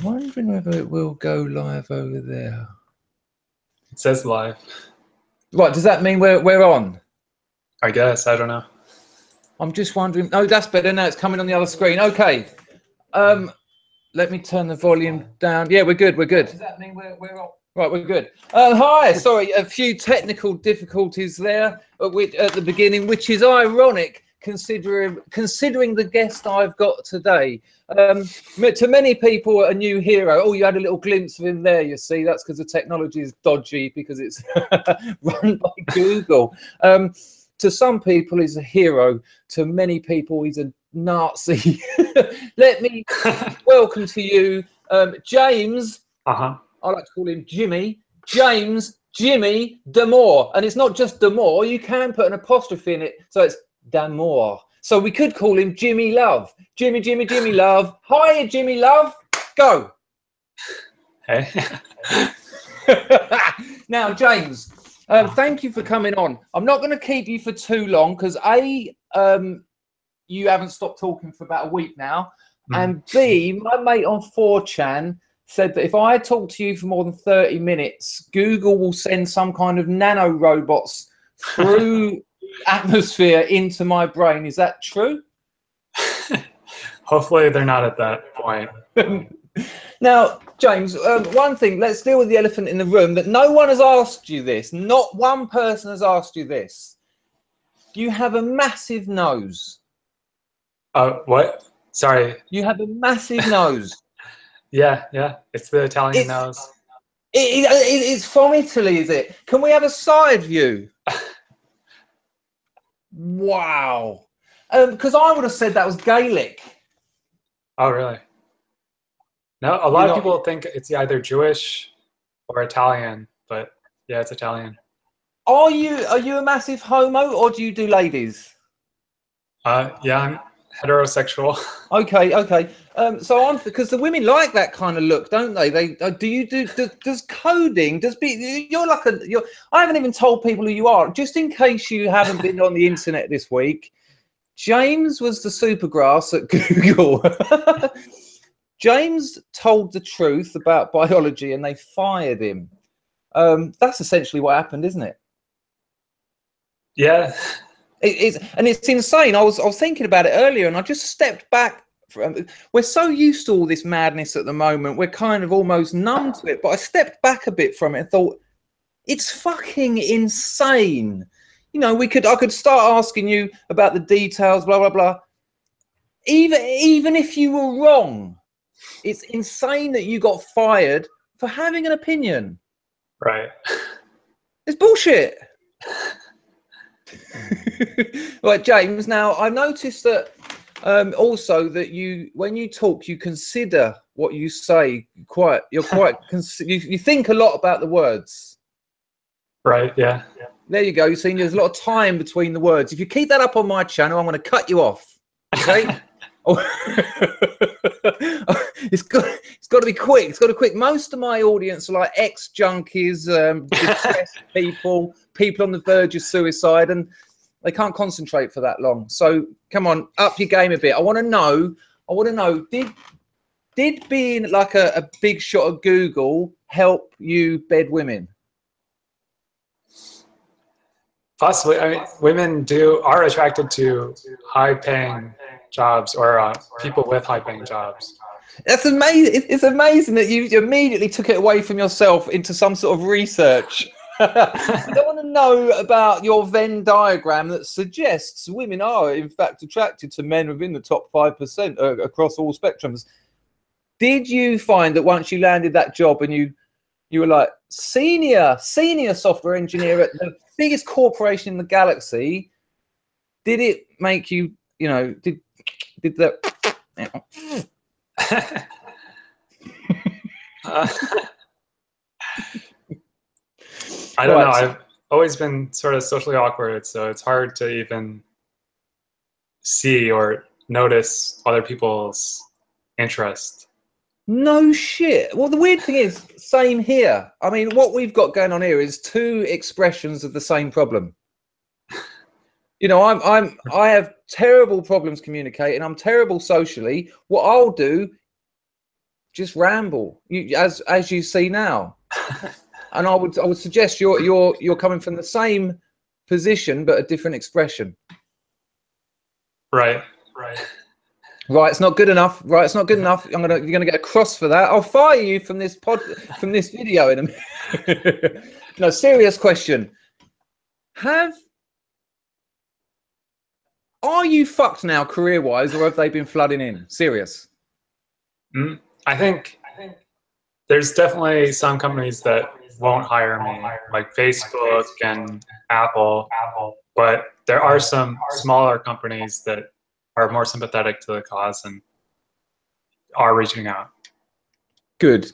wondering whether it will go live over there. It says live. Right, does that mean we're on? I guess, I don't know. I'm just wondering. Oh, that's better now. It's coming on the other screen. Okay. Let me turn the volume down. Yeah, we're good. We're good. Does that mean we're on? Right, we're good. Hi, sorry, a few technical difficulties there at the beginning, which is ironic considering the guest I've got today. To many people, a new hero. Oh, you had a little glimpse of him there, you see. That's because the technology is dodgy because it's run by Google. To some people, he's a hero. To many people, he's a Nazi. Let me welcome to you, James. I like to call him Jimmy. James Jimmy Damore. And it's not just Damore. You can put an apostrophe in it. So it's Damore. So we could call him Jimmy Love. Jimmy Love. Hiya, Jimmy Love. Go. Hey. Now, James, thank you for coming on. I'm not going to keep you for too long because A, you haven't stopped talking for about a week now. And B, my mate on 4chan said that if I talk to you for more than 30 minutes, Google will send some kind of nano robots through atmosphere into my brain. Is that true? Hopefully they're not at that point. Now, James, one thing, let's deal with the elephant in the room that no one has asked you this. Not one person has asked you this. You have a massive nose. What? Sorry. You have a massive nose. Yeah. It's the Italian nose. It's from Italy, is it? Can we have a side view? Wow. Because I would have said that was Gaelic. Oh, really? No, a lot of people think it's either Jewish or Italian, but yeah, it's Italian. Are you a massive homo or do you do ladies? Yeah, I'm heterosexual. Okay. So because the women like that kind of look, don't they? Does coding, I haven't even told people who you are, just in case you haven't been on the internet this week. James was the supergrass at Google. James told the truth about biology and they fired him. That's essentially what happened, isn't it? Yeah. It's insane. I was thinking about it earlier and I just stepped back. We're so used to all this madness at the moment. We're kind of almost numb to it. But I stepped back a bit from it and thought, it's fucking insane. You know, I could start asking you about the details, blah, blah, blah. Even if you were wrong, it's insane that you got fired for having an opinion. Right. It's bullshit. Right, James. Now I noticed that also that when you talk, you consider what you say. You think a lot about the words. Right. Yeah. There you go. You see, there's a lot of time between the words. If you keep that up on my channel, I'm going to cut you off. Okay. It's got to be quick. It's got to be quick. Most of my audience are like ex-junkies, depressed people on the verge of suicide, and they can't concentrate for that long. So come on, up your game a bit. I want to know, did being like a big shot at Google help you bed women? Possibly. I mean, women are attracted to high-paying jobs or people with high-paying jobs. That's amazing. It's amazing that you immediately took it away from yourself into some sort of research. I don't want to know about your Venn diagram that suggests women are, in fact, attracted to men within the top 5% across all spectrums. Did you find that once you landed that job and you were like senior software engineer at the biggest corporation in the galaxy, did it make you, did that? I don't know. I've always been sort of socially awkward, so it's hard to even see or notice other people's interest. No shit. Well, the weird thing is, same here. I mean, what we've got going on here is two expressions of the same problem. I have terrible problems communicating. I'm terrible socially. What I'll do just ramble, as you see now. And I would suggest you're coming from the same position but a different expression. Right. Right, it's not good enough. Right, it's not good enough. You're gonna get a cross for that. I'll fire you from this video in a minute. No, serious question. Are you fucked now career-wise, or have they been flooding in? Serious. I think there's definitely some companies that won't hire me, like Facebook and Apple, but there are some smaller companies that are more sympathetic to the cause and are reaching out. Good.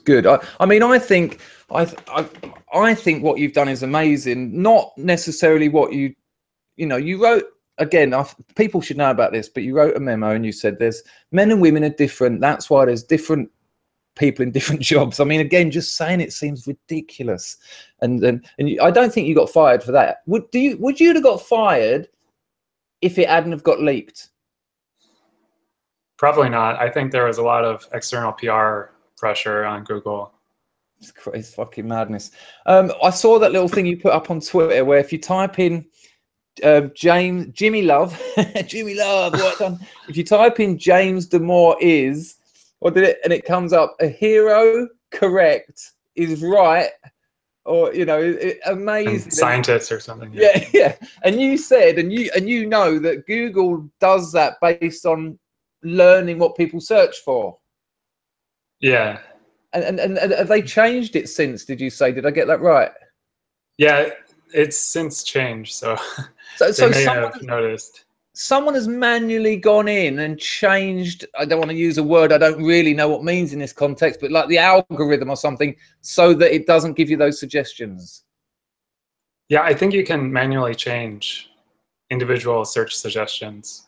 I mean, I think what you've done is amazing. Not necessarily what you wrote. Again, people should know about this, but you wrote a memo and you said there's men and women are different. That's why there's different people in different jobs. I mean, again, just saying it seems ridiculous. And I don't think you got fired for that. Would you have got fired if it hadn't have got leaked? Probably not. I think there was a lot of external PR pressure on Google. It's fucking madness. I saw that little thing you put up on Twitter where if you type in Jimmy Love, Jimmy Love, what done? If you type in James Damore and it comes up, a hero, correct, is right, or amazing scientists or something. Yeah. And you said, and you know that Google does that based on learning what people search for. Yeah. And have they changed it since? Did you say? Did I get that right? Yeah, it's since changed. So they may have noticed. Someone has manually gone in and changed. I don't want to use a word I don't really know what means in this context, but like the algorithm or something, so that it doesn't give you those suggestions. Yeah, I think you can manually change individual search suggestions.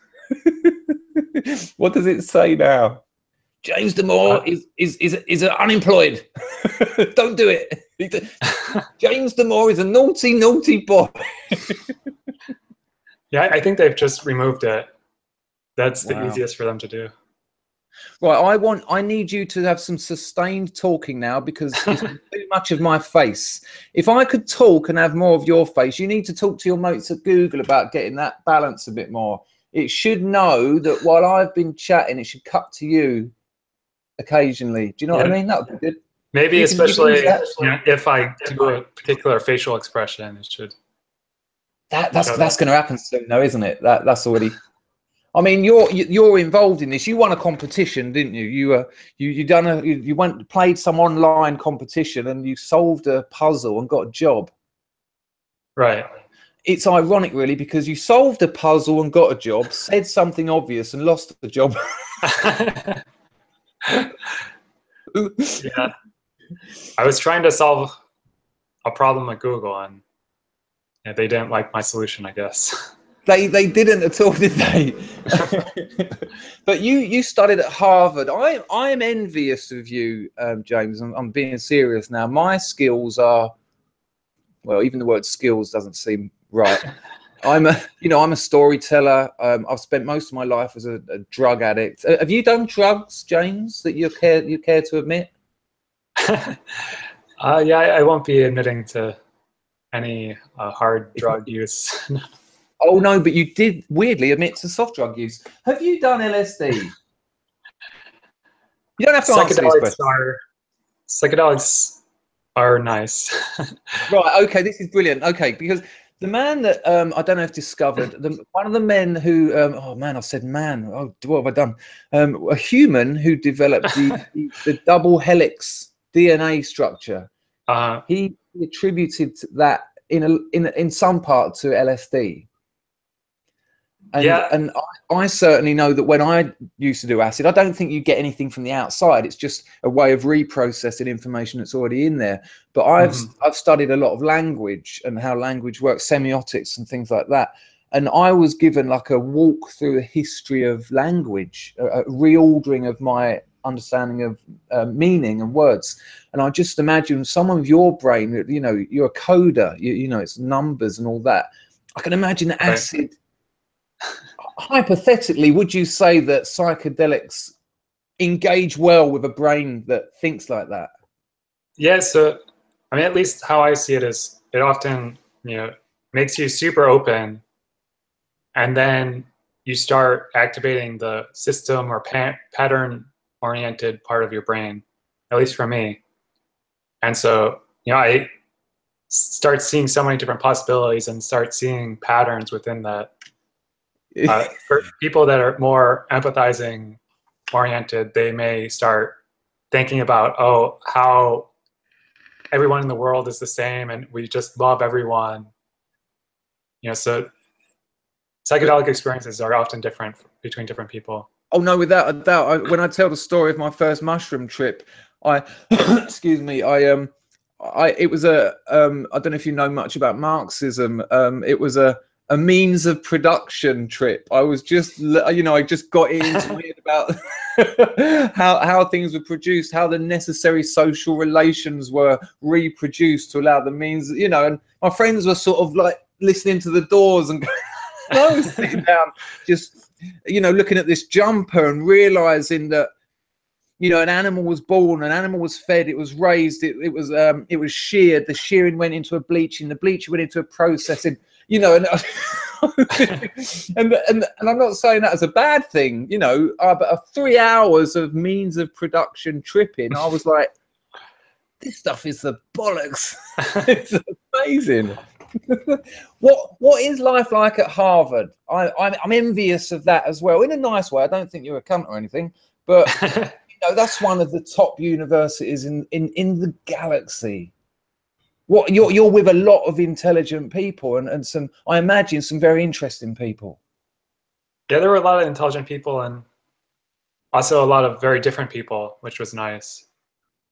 What does it say now? James Damore is unemployed. Don't do it. James Damore is a naughty boy. Yeah, I think they've just removed it. That's the easiest for them to do. Right, I need you to have some sustained talking now, because it's too much of my face. If I could talk and have more of your face, you need to talk to your mates at Google about getting that balance a bit more. It should know that while I've been chatting, it should cut to you occasionally. Do you know what I mean? That would be good. Maybe especially if I do a particular facial expression, it should. That's going to happen soon, though, isn't it? That's already. I mean, you're involved in this. You won a competition, didn't you? You played some online competition and you solved a puzzle and got a job. Right. It's ironic, really, because you solved a puzzle and got a job, said something obvious and lost the job. Yeah. I was trying to solve a problem at Google and they didn't like my solution, I guess. They didn't at all, did they? But you studied at Harvard. I am envious of you, James. I'm being serious now. My skills are, well, even the word skills doesn't seem right. I'm a storyteller. I've spent most of my life as a drug addict. Have you done drugs, James, that you care to admit? Yeah, I won't be admitting to any hard drug use. Oh no, but you did weirdly admit to soft drug use. Have you done LSD? You don't have to answer these questions. Psychedelics are nice. Right. Okay. This is brilliant. Okay, because the man that I don't know if discovered one of the men who oh man, I said man. Oh, what have I done? A human who developed the double helix DNA structure. He attributed that in some part to LSD. And I certainly know that when I used to do acid, I don't think you get anything from the outside. It's just a way of reprocessing information that's already in there. But I've studied a lot of language and how language works, semiotics and things like that. And I was given like a walk through the history of language, a reordering of my understanding of meaning and words. And I just imagine someone with your brain, you're a coder, it's numbers and all that. I can imagine acid. Hypothetically, would you say that psychedelics engage well with a brain that thinks like that? Yeah, so I mean, at least how I see it is, it often, you know, makes you super open, and then you start activating the system or pattern-oriented part of your brain, at least for me. And so, you know, I start seeing so many different possibilities and start seeing patterns within that. For people that are more empathizing oriented, they may start thinking about, oh, how everyone in the world is the same and we just love everyone. You know, so psychedelic experiences are often different between different people. Oh no, without a doubt. When I tell the story of my first mushroom trip, excuse me, it was a, I don't know if you know much about Marxism. It was a means of production trip. I was just, you know, I just got into my head about how things were produced, how the necessary social relations were reproduced to allow the means, you know, and my friends were sort of like listening to the Doors and I was sitting down just, you know, looking at this jumper and realizing that, you know, an animal was born, an animal was fed, it was raised, it was sheared, the shearing went into a bleaching, the bleaching went into a processing, you know, and and I'm not saying that as a bad thing, you know, but 3 hours of means of production tripping, I was like, this stuff is the bollocks. It's amazing. What is life like at Harvard? I'm envious of that as well, in a nice way. I don't think you're a cunt or anything, but you know, that's one of the top universities in the galaxy. What you're with a lot of intelligent people and some, I imagine, some very interesting people. Yeah, there were a lot of intelligent people and also a lot of very different people, which was nice.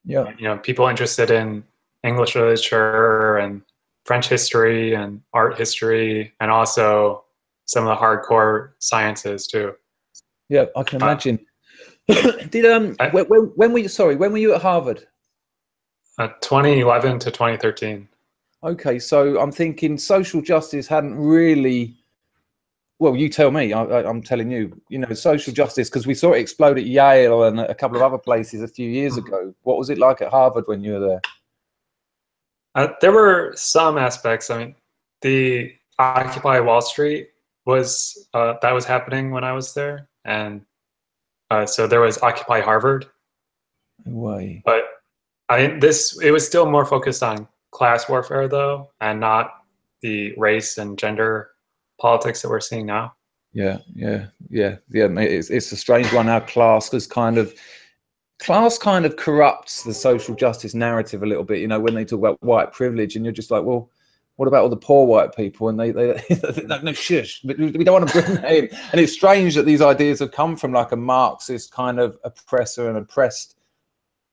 Yeah, you know, people interested in English literature and French history and art history, and also some of the hardcore sciences too. Yeah, I can imagine. Did when were you at Harvard? 2011 to 2013. Okay, so I'm thinking social justice hadn't really. Well, you tell me. I'm telling you. You know, social justice, because we saw it explode at Yale and a couple of other places a few years ago. What was it like at Harvard when you were there? There were some aspects. I mean, the Occupy Wall Street was that was happening when I was there, and so there was Occupy Harvard. Way. But it was still more focused on class warfare though, and not the race and gender politics that we're seeing now. Yeah. It's a strange one. Our class kind of corrupts the social justice narrative a little bit. You know, when they talk about white privilege, and you're just like, well, what about all the poor white people? And they no shush. We don't want to bring that in. And it's strange that these ideas have come from like a Marxist kind of oppressor and oppressed.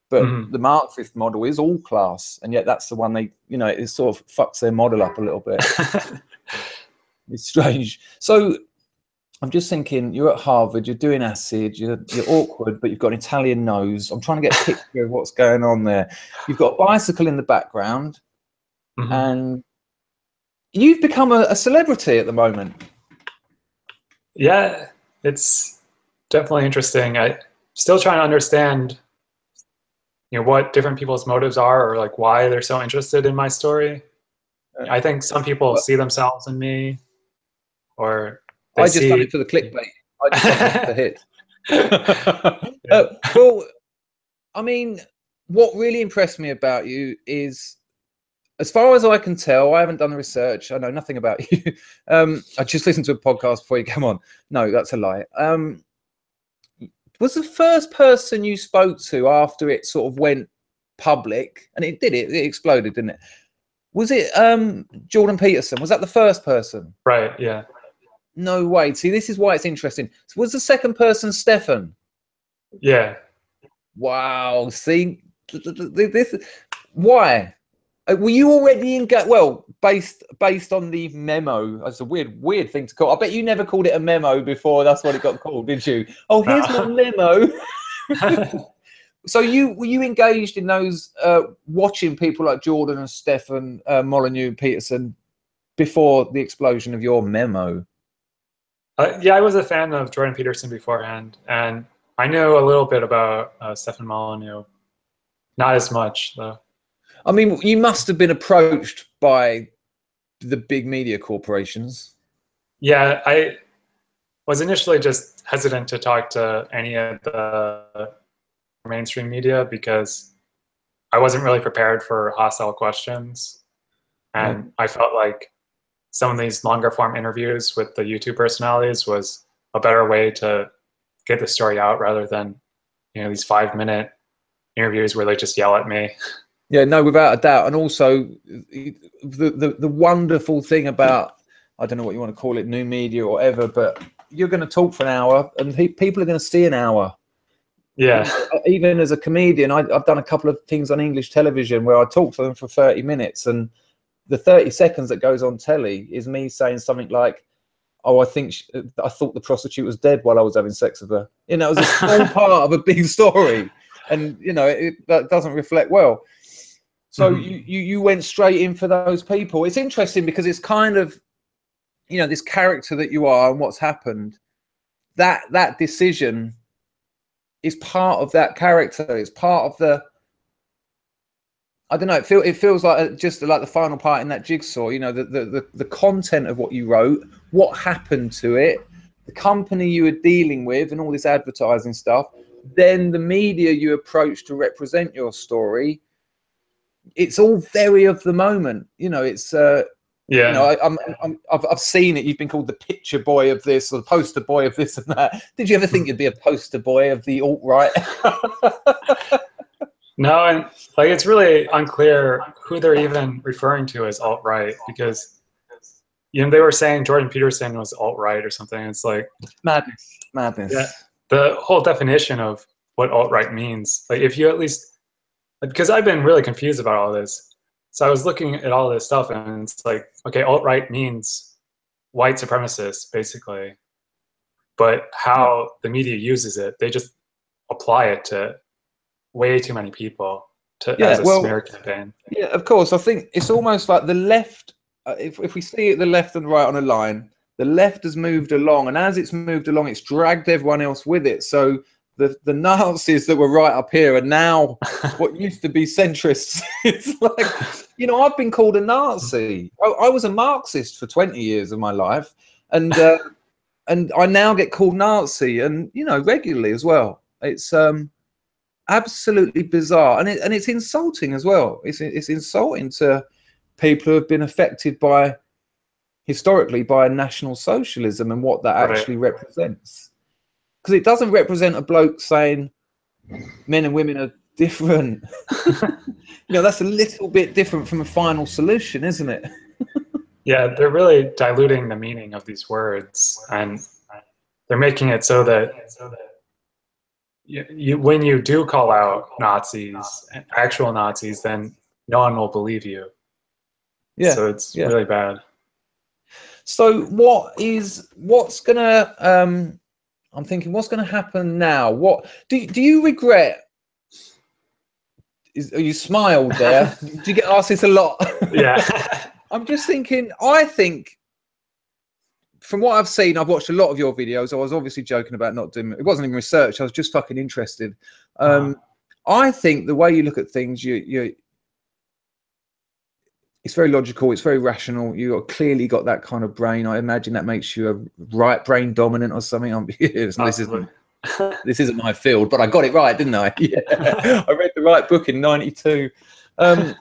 But the Marxist model is all class, and yet that's the one they, you know, it sort of fucks their model up a little bit. It's strange. So I'm just thinking, you're at Harvard, you're doing acid, you're awkward, but you've got an Italian nose. I'm trying to get a picture of what's going on there. You've got a bicycle in the background, and you've become a celebrity at the moment. Yeah, it's definitely interesting. I'm still trying to understand, you know, what different people's motives are, or like why they're so interested in my story. I think some people see themselves in me, or I just done it for the clickbait. I just done it for the hit. Well, I mean, what really impressed me about you is, as far as I can tell, I haven't done the research. I know nothing about you. I just listened to a podcast before you come on. No, that's a lie. Was the first person you spoke to after it sort of went public, and it exploded, didn't it? Was it Jordan Peterson? Was that the first person? Right, yeah. No way. See, this is why it's interesting. So was the second person Stefan? Yeah. Wow. See, this. Why? Were you already engaged? Well, based on the memo. That's a weird thing to call. I bet you never called it a memo before. That's what it got called, did you? Oh, here's my memo. So were you engaged in those watching people like Jordan and Stefan, Molyneux, Peterson before the explosion of your memo? Yeah, I was a fan of Jordan Peterson beforehand, and I know a little bit about Stefan Molyneux. Not as much, though. I mean, you must have been approached by the big media corporations. Yeah, I was initially just hesitant to talk to any of the mainstream media because I wasn't really prepared for hostile questions. And I felt like some of these longer form interviews with the YouTube personalities was a better way to get the story out rather than, you know, these 5-minute interviews where they just yell at me. Yeah, no, without a doubt. And also the wonderful thing about, I don't know what you want to call it, new media or whatever, but you're going to talk for an hour and people are going to see an hour. Yeah. Even as a comedian, I've done a couple of things on English television where I talk to them for 30 minutes and the 30 seconds that goes on telly is me saying something like, oh, I thought the prostitute was dead while I was having sex with her. You know, it was a small part of a big story. And, you know, that doesn't reflect well. So you went straight in for those people. It's interesting because it's kind of, you know, this character that you are and what's happened, that decision is part of that character. It's part of the, I don't know, it feels like just like the final part in that jigsaw, you know, the content of what you wrote, what happened to it, the company you were dealing with and all this advertising stuff, then the media you approached to represent your story. It's all very of the moment, you know. It's yeah. You know, I've seen it. You've been called the picture boy of this or the poster boy of this and that. Did you ever think you'd be a poster boy of the alt-right? No, and like it's really unclear who they're even referring to as alt-right because, you know, they were saying Jordan Peterson was alt-right or something. It's like madness. Yeah, the whole definition of what alt-right means. Like if you at least, because I've been really confused about all this. So I was looking at all this stuff and it's like, okay, alt-right means white supremacists, basically. But how the media uses it, they just apply it to way too many people as a smear campaign. Yeah, of course. I think it's almost like the left, if we see it, the left and the right on a line, the left has moved along. And as it's moved along, it's dragged everyone else with it. So the Nazis that were right up here are now what used to be centrists. It's like, you know, I've been called a Nazi. I was a Marxist for 20 years of my life. And I now get called Nazi and, you know, regularly as well. It's absolutely bizarre. And it's insulting as well. It's insulting to people who have been affected by, historically, by National Socialism and what that actually represents. Because it doesn't represent a bloke saying men and women are different. You know, that's a little bit different from a final solution, isn't it? Yeah, they're really diluting the meaning of these words, and they're making it so that when you do call out Nazis, actual Nazis, then no one will believe you. Yeah. So it's really bad. So what's gonna I'm thinking, what's going to happen now? What do you regret? You smiled there. Do you get asked this a lot? Yeah. I'm just thinking. I think, from what I've seen, I've watched a lot of your videos. I was obviously joking about not doing it. It wasn't even research. I was just fucking interested. I think the way you look at things, it's very logical. It's very rational. You clearly got that kind of brain. I imagine that makes you a right brain dominant or something. This isn't my field, but I got it right, didn't I? Yeah. I read the right book in '92. I'm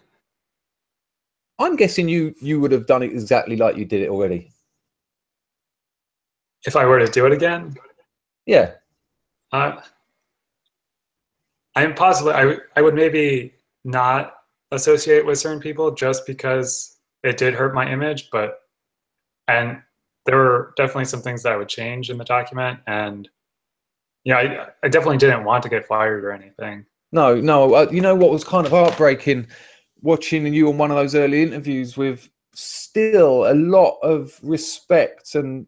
guessing you would have done it exactly like you did it already. If I were to do it again? Yeah. I'm possibly, I would maybe not associate with certain people just because it did hurt my image, and there were definitely some things that I would change in the document, and yeah, I definitely didn't want to get fired or anything. No, you know what was kind of heartbreaking, watching you on one of those early interviews with still a lot of respect, and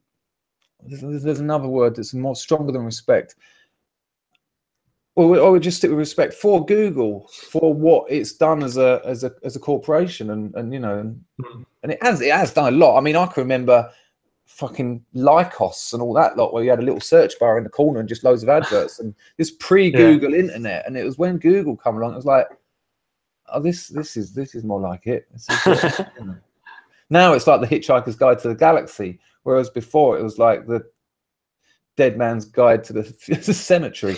there's another word that's more stronger than respect. Well, I would just stick with respect for Google, for what it's done as a corporation, and you know, and it has done a lot. I mean, I can remember fucking Lycos and all that lot, where you had a little search bar in the corner and just loads of adverts, and this pre-Google internet. And it was when Google come along, it was like, oh, this is more like it. Now it's like the Hitchhiker's Guide to the Galaxy, whereas before it was like the Dead Man's Guide to the Cemetery.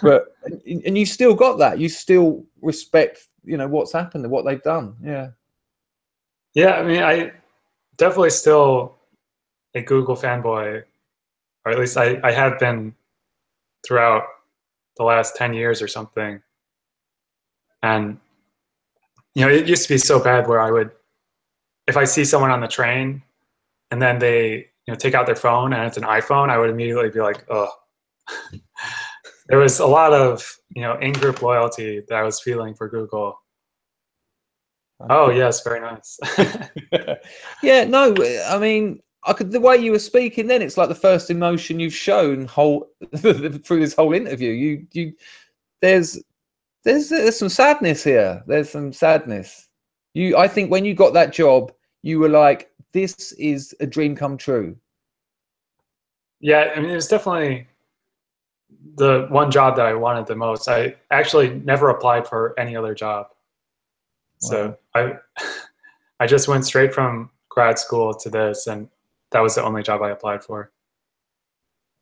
But and you still got that. You still respect, you know, what's happened and what they've done. Yeah. Yeah, I mean, I definitely still a Google fanboy, or at least I have been throughout the last 10 years or something. And, you know, it used to be so bad where I would, if I see someone on the train and then they, you know, take out their phone and it's an iPhone, I would immediately be like, oh. There was a lot of, you know, in-group loyalty that I was feeling for Google. Oh, yes, very nice. Yeah, no, I mean, the way you were speaking then, it's like the first emotion you've shown through this whole interview. There's some sadness here. There's some sadness. I think when you got that job, you were like, this is a dream come true. Yeah, I mean, it was definitely the one job that I wanted the most. I actually never applied for any other job. So I just went straight from grad school to this, and that was the only job I applied for.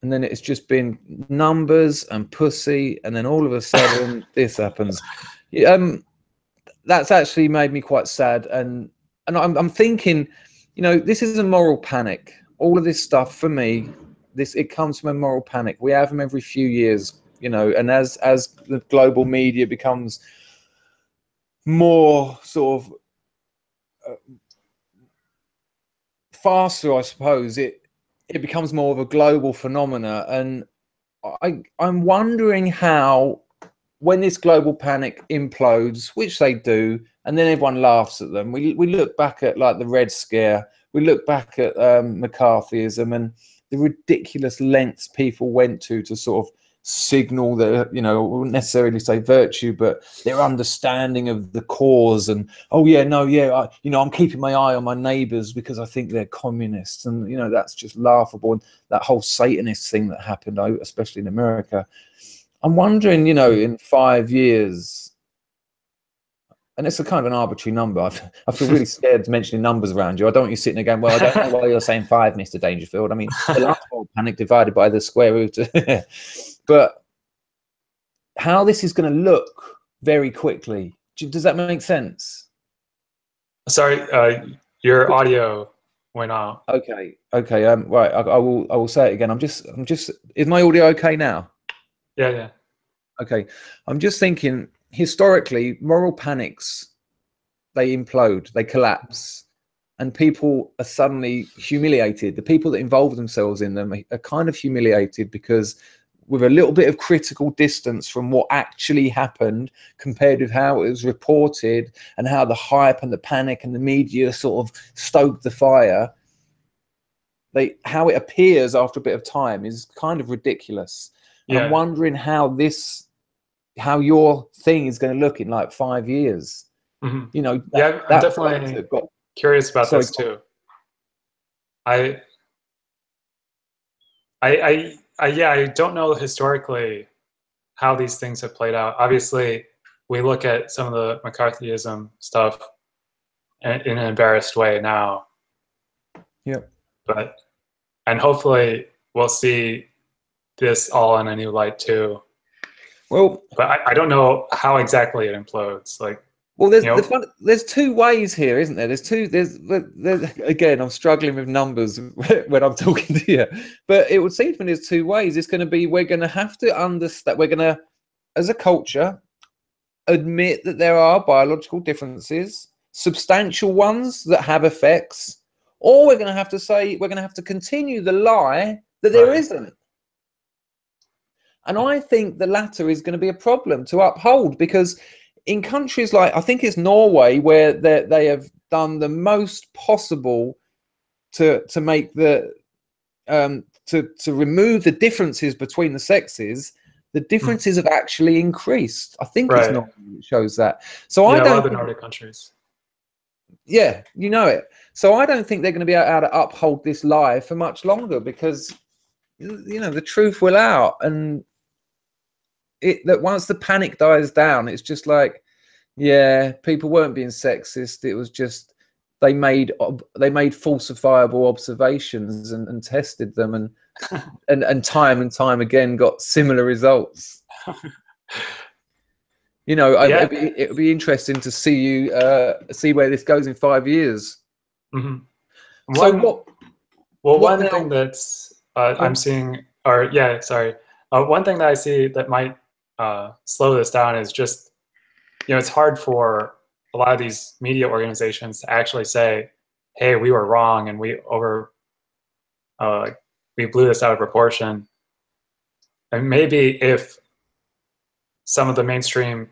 And then it's just been numbers and pussy, and then all of a sudden this happens. That's actually made me quite sad, and I'm thinking, you know, this is a moral panic. All of this stuff for me, it comes from a moral panic. We have them every few years, you know, and as the global media becomes more sort of faster, I suppose, it becomes more of a global phenomena. And I'm wondering how, when this global panic implodes, which they do, and then everyone laughs at them, we look back at like the Red Scare, we look back at McCarthyism and the ridiculous lengths people went to sort of signal their, you know, I wouldn't necessarily say virtue, but their understanding of the cause. And oh yeah, no, yeah, you know, I'm keeping my eye on my neighbors because I think they're communists, and you know, that's just laughable. And that whole Satanist thing that happened, especially in America. I'm wondering, you know, in 5 years, and it's a kind of an arbitrary number. I feel really scared mentioning numbers around you. I don't want you sitting there going, well, I don't know why you're saying 5, Mr. Dangerfield. I mean, the last whole panic divided by the square root. But how this is going to look very quickly. Does that make sense? Sorry, your audio went out. Okay. Right. I will say it again. I'm just. Is my audio okay now? Yeah. Okay. I'm just thinking, historically, moral panics, they implode, they collapse, and people are suddenly humiliated. The people that involve themselves in them are kind of humiliated because, with a little bit of critical distance from what actually happened compared with how it was reported and how the hype and the panic and the media sort of stoked the fire, how it appears after a bit of time is kind of ridiculous. And I'm wondering how your thing is going to look in like 5 years. Mm-hmm. You know, I'm definitely curious about this too. I don't know historically how these things have played out. Obviously, we look at some of the McCarthyism stuff in an embarrassed way now. Yep. And hopefully we'll see this all in a new light too. Well, but I don't know how exactly it implodes. Like, well, there's two ways here, isn't there? There's again, I'm struggling with numbers when I'm talking to you, but it would seem to me there's two ways. It's going to be, we're going to have to understand, we're going to, as a culture, admit that there are biological differences, substantial ones that have effects, or we're going to have to say, we're going to have to continue the lie that there isn't. And I think the latter is going to be a problem to uphold, because in countries like, I think it's Norway, where they have done the most possible to make the to remove the differences between the sexes, the differences have actually increased. I think it's Norway that shows that. So I don't. A lot of the Nordic countries. Yeah, you know it. So I don't think they're going to be able to uphold this lie for much longer, because, you know, the truth will out, and that once the panic dies down, it's just like, yeah, people weren't being sexist. It was just they made falsifiable observations and tested them, and time again got similar results. You know, Yeah. it would be interesting to see you see where this goes in 5 years. Mm-hmm. So one thing that's I'm seeing, or yeah, sorry, one thing that I see that might slow this down is just, you know, it's hard for a lot of these media organizations to actually say, hey, we were wrong and we blew this out of proportion. And maybe if some of the mainstream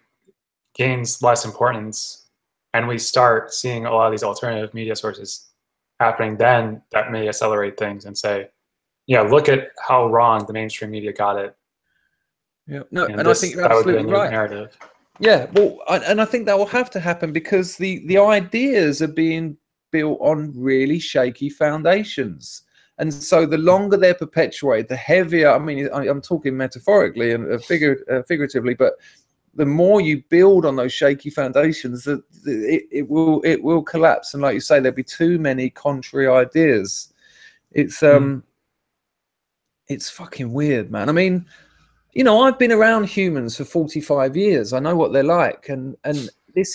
gains less importance and we start seeing a lot of these alternative media sources happening, then that may accelerate things and say, yeah, look at how wrong the mainstream media got it. Yeah, no, and I think you're that would be a absolutely new right. narrative. Yeah, well, and I think that will have to happen, because the ideas are being built on really shaky foundations, and so the longer they're perpetuated, the heavier. I mean, I'm talking metaphorically and figuratively, but the more you build on those shaky foundations, it will collapse. And like you say, there'll be too many contrary ideas. It's fucking weird, man. I mean, you know, I've been around humans for 45 years. I know what they're like, and this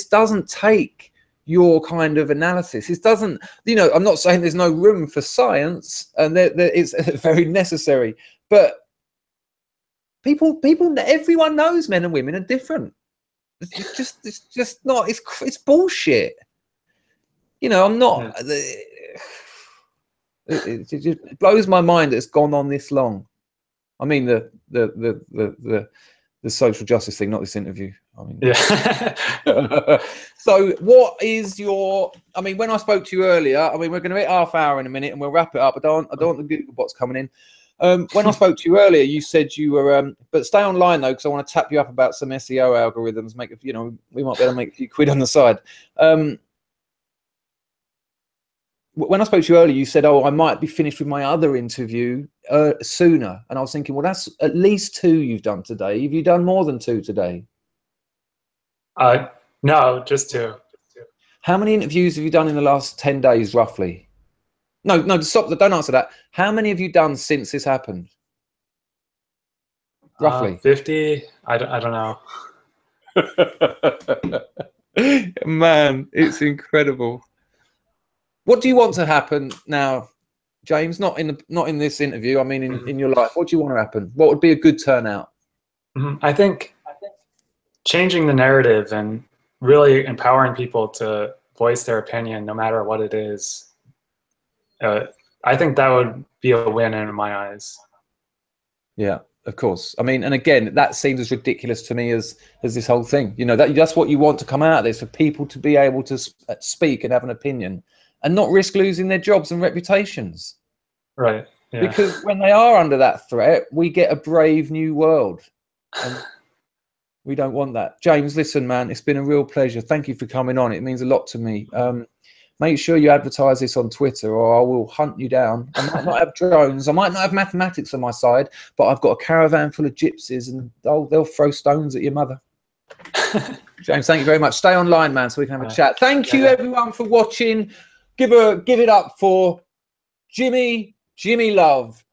doesn't take your kind of analysis. It doesn't, you know, I'm not saying there's no room for science, and it's very necessary, but everyone knows men and women are different. It's just not, it's bullshit. You know, I'm not, it just blows my mind that it's gone on this long. I mean, the social justice thing, not this interview. I mean, yeah. So what is your, I mean, when I spoke to you earlier, I mean, we're going to hit half hour in a minute and we'll wrap it up. I don't want the Google bots coming in. When I spoke to you earlier, you said you were, but stay online though, because I want to tap you up about some SEO algorithms. You know, we might be able to make a few quid on the side. When I spoke to you earlier, you said, "Oh, I might be finished with my other interview sooner," and I was thinking, well, that's at least 2 you've done today. Have you done more than 2 today? No, just 2. How many interviews have you done in the last 10 days, roughly? No, stop. Don't answer that. How many have you done since this happened? Roughly 50. I don't know. Man, it's incredible. What do you want to happen now, James? Not in this interview. I mean, in your life. What do you want to happen? What would be a good turnout? I think changing the narrative and really empowering people to voice their opinion, no matter what it is. I think that would be a win in my eyes. Yeah, of course. I mean, and again, that seems as ridiculous to me as this whole thing. You know, that's what you want to come out of this, for people to be able to speak and have an opinion, and not risk losing their jobs and reputations. Right. Yeah. Because when they are under that threat, we get a brave new world. And we don't want that. James, listen, man, it's been a real pleasure. Thank you for coming on. It means a lot to me. Make sure you advertise this on Twitter, or I will hunt you down. I might not have drones. I might not have mathematics on my side, but I've got a caravan full of gypsies, and they'll throw stones at your mother. James, thank you very much. Stay online, man, so we can have a chat. Thank you, everyone, for watching. Give it up for Jimmy Love.